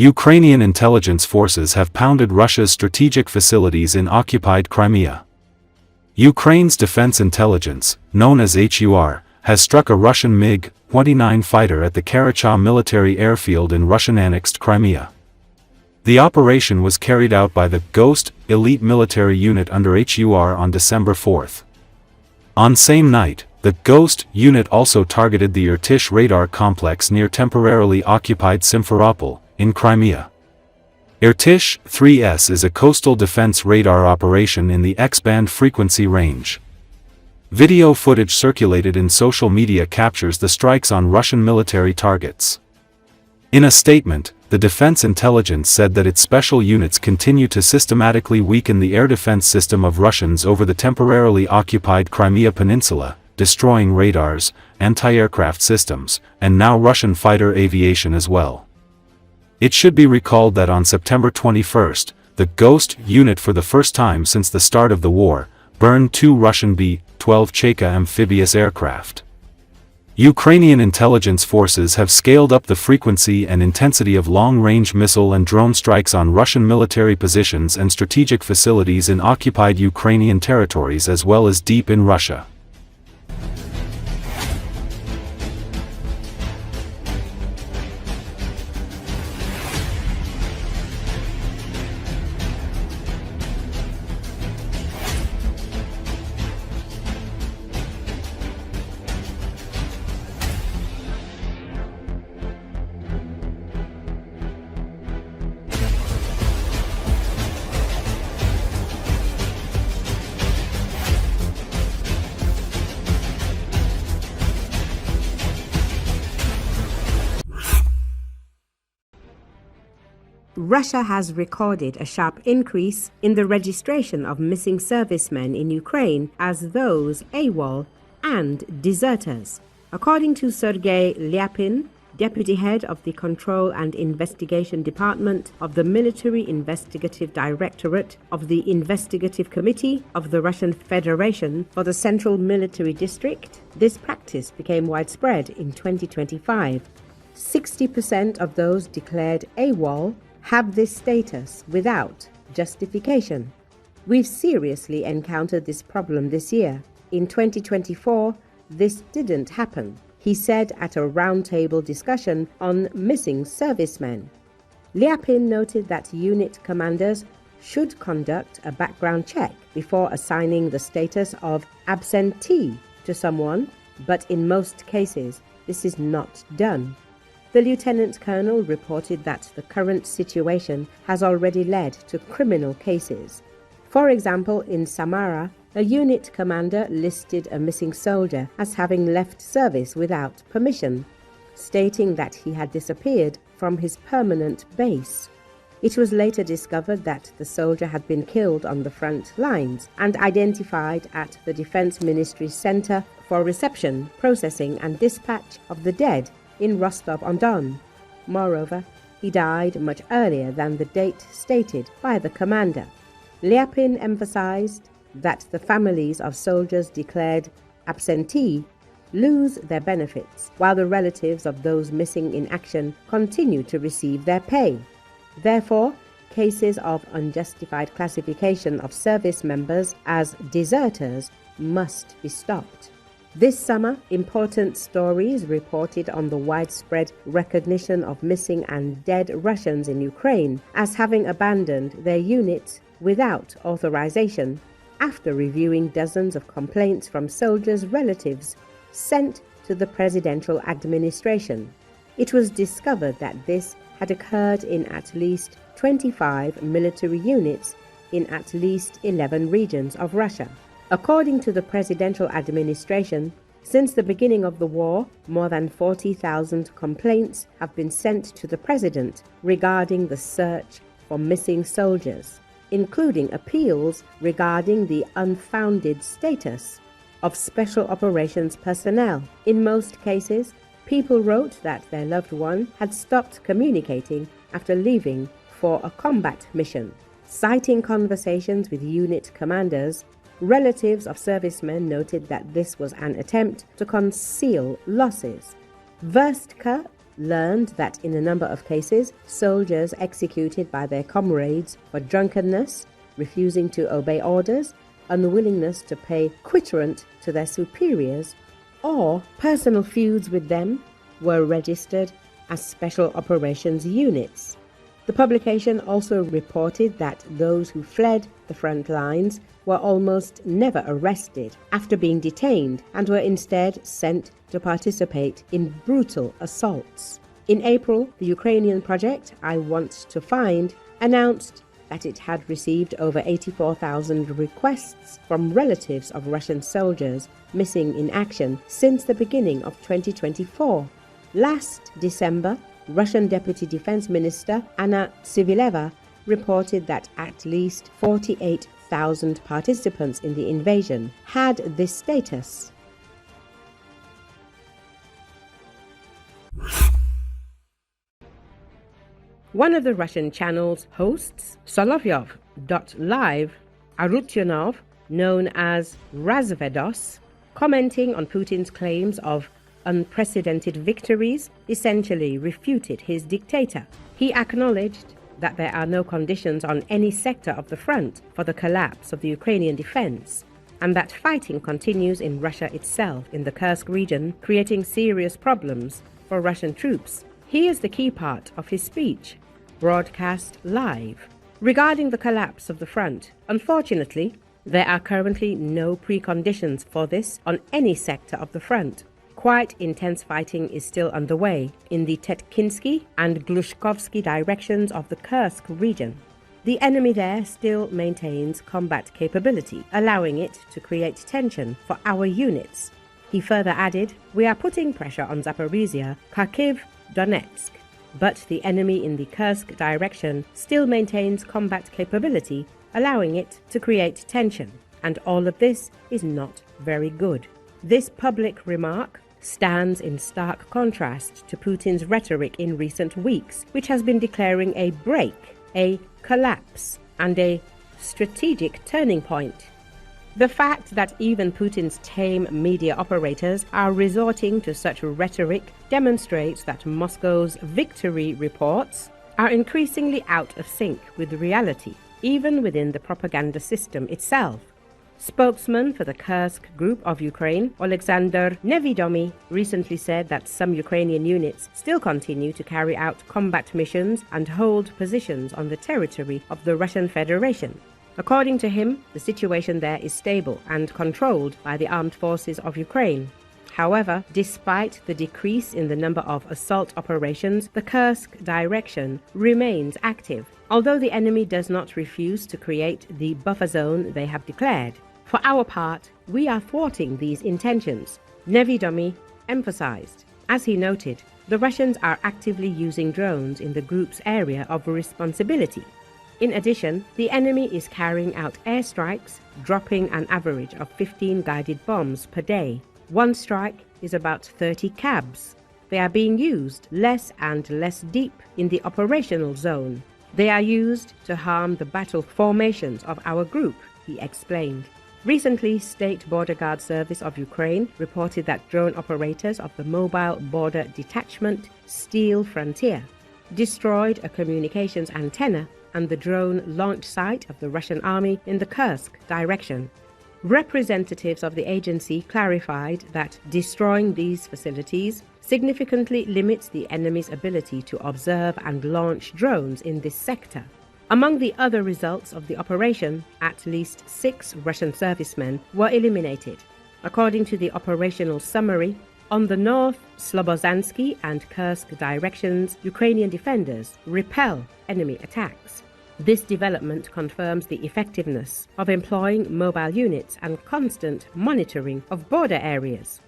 Ukrainian intelligence forces have pounded Russia's strategic facilities in occupied Crimea. Ukraine's defense intelligence, known as HUR, has struck a Russian MiG-29 fighter at the Karacha military airfield in Russian-annexed Crimea. The operation was carried out by the Ghost elite military unit under HUR on December 4. On same night, the Ghost unit also targeted the Irtish radar complex near temporarily occupied Simferopol, in Crimea. Irtish 3S is a coastal defense radar operation in the X-band frequency range. Video footage circulated in social media captures the strikes on Russian military targets. In a statement, the Defense Intelligence said that its special units continue to systematically weaken the air defense system of Russians over the temporarily occupied Crimea Peninsula, destroying radars, anti-aircraft systems, and now Russian fighter aviation as well. It should be recalled that on September 21, the Ghost unit for the first time since the start of the war, burned 2 Russian B-12 Cheka amphibious aircraft. Ukrainian intelligence forces have scaled up the frequency and intensity of long-range missile and drone strikes on Russian military positions and strategic facilities in occupied Ukrainian territories as well as deep in Russia. Russia has recorded a sharp increase in the registration of missing servicemen in Ukraine as those AWOL and deserters. According to Sergei Lyapin, Deputy Head of the Control and Investigation Department of the Military Investigative Directorate of the Investigative Committee of the Russian Federation for the Central Military District, this practice became widespread in 2025. 60% of those declared AWOL have this status without justification. We've seriously encountered this problem this year. In 2024, this didn't happen, he said at a roundtable discussion on missing servicemen. Lyapin noted that unit commanders should conduct a background check before assigning the status of absentee to someone, but in most cases, this is not done. The Lieutenant Colonel reported that the current situation has already led to criminal cases. For example, in Samara, a unit commander listed a missing soldier as having left service without permission, stating that he had disappeared from his permanent base. It was later discovered that the soldier had been killed on the front lines and identified at the Defense Ministry's Center for Reception, Processing and Dispatch of the Dead in Rostov-on-Don. Moreover, he died much earlier than the date stated by the commander. Lyapin emphasized that the families of soldiers declared absentee lose their benefits, while the relatives of those missing in action continue to receive their pay. Therefore, cases of unjustified classification of service members as deserters must be stopped. This summer, important stories reported on the widespread recognition of missing and dead Russians in Ukraine as having abandoned their units without authorization, after reviewing dozens of complaints from soldiers' relatives sent to the presidential administration. It was discovered that this had occurred in at least 25 military units in at least 11 regions of Russia. According to the presidential administration, since the beginning of the war, more than 40,000 complaints have been sent to the president regarding the search for missing soldiers, including appeals regarding the unfounded status of special operations personnel. In most cases, people wrote that their loved one had stopped communicating after leaving for a combat mission. Citing conversations with unit commanders, relatives of servicemen noted that this was an attempt to conceal losses. Verstka learned that in a number of cases, soldiers executed by their comrades for drunkenness, refusing to obey orders, unwillingness to pay quitrent to their superiors, or personal feuds with them were registered as special operations units. The publication also reported that those who fled the front lines were almost never arrested after being detained and were instead sent to participate in brutal assaults. In April, the Ukrainian project I Want to Find announced that it had received over 84,000 requests from relatives of Russian soldiers missing in action since the beginning of 2024. Last December, Russian Deputy Defense Minister Anna Sivileva reported that at least 48,000 participants in the invasion had this status. One of the Russian channel's hosts, Solovyov.live, Arutyunov, known as Razvedos, commenting on Putin's claims of unprecedented victories, essentially refuted his dictator. He acknowledged that there are no conditions on any sector of the front for the collapse of the Ukrainian defense, and that fighting continues in Russia itself in the Kursk region, creating serious problems for Russian troops. Here's the key part of his speech, broadcast live. Regarding the collapse of the front, unfortunately, there are currently no preconditions for this on any sector of the front. Quite intense fighting is still underway in the Tetkinsky and Glushkovsky directions of the Kursk region. The enemy there still maintains combat capability, allowing it to create tension for our units. He further added, "We are putting pressure on Zaporizhia, Kharkiv, Donetsk, but the enemy in the Kursk direction still maintains combat capability, allowing it to create tension, and all of this is not very good." This public remark stands in stark contrast to Putin's rhetoric in recent weeks, which has been declaring a break, a collapse, and a strategic turning point. The fact that even Putin's tame media operators are resorting to such rhetoric demonstrates that Moscow's victory reports are increasingly out of sync with reality, even within the propaganda system itself. Spokesman for the Kursk group of Ukraine, Alexander Nevidomy, recently said that some Ukrainian units still continue to carry out combat missions and hold positions on the territory of the Russian Federation. According to him, the situation there is stable and controlled by the armed forces of Ukraine. However, despite the decrease in the number of assault operations, the Kursk direction remains active, although the enemy does not refuse to create the buffer zone they have declared. For our part, we are thwarting these intentions, Nevidomy emphasized. As he noted, the Russians are actively using drones in the group's area of responsibility. In addition, the enemy is carrying out airstrikes, dropping an average of 15 guided bombs per day. One strike is about 30 cabs. They are being used less and less deep in the operational zone. They are used to harm the battle formations of our group, he explained. Recently, State Border Guard Service of Ukraine reported that drone operators of the Mobile Border Detachment Steel Frontier destroyed a communications antenna and the drone launch site of the Russian army in the Kursk direction. Representatives of the agency clarified that destroying these facilities significantly limits the enemy's ability to observe and launch drones in this sector. Among the other results of the operation, at least 6 Russian servicemen were eliminated. According to the operational summary, on the north, Slobozansky and Kursk directions, Ukrainian defenders repel enemy attacks. This development confirms the effectiveness of employing mobile units and constant monitoring of border areas.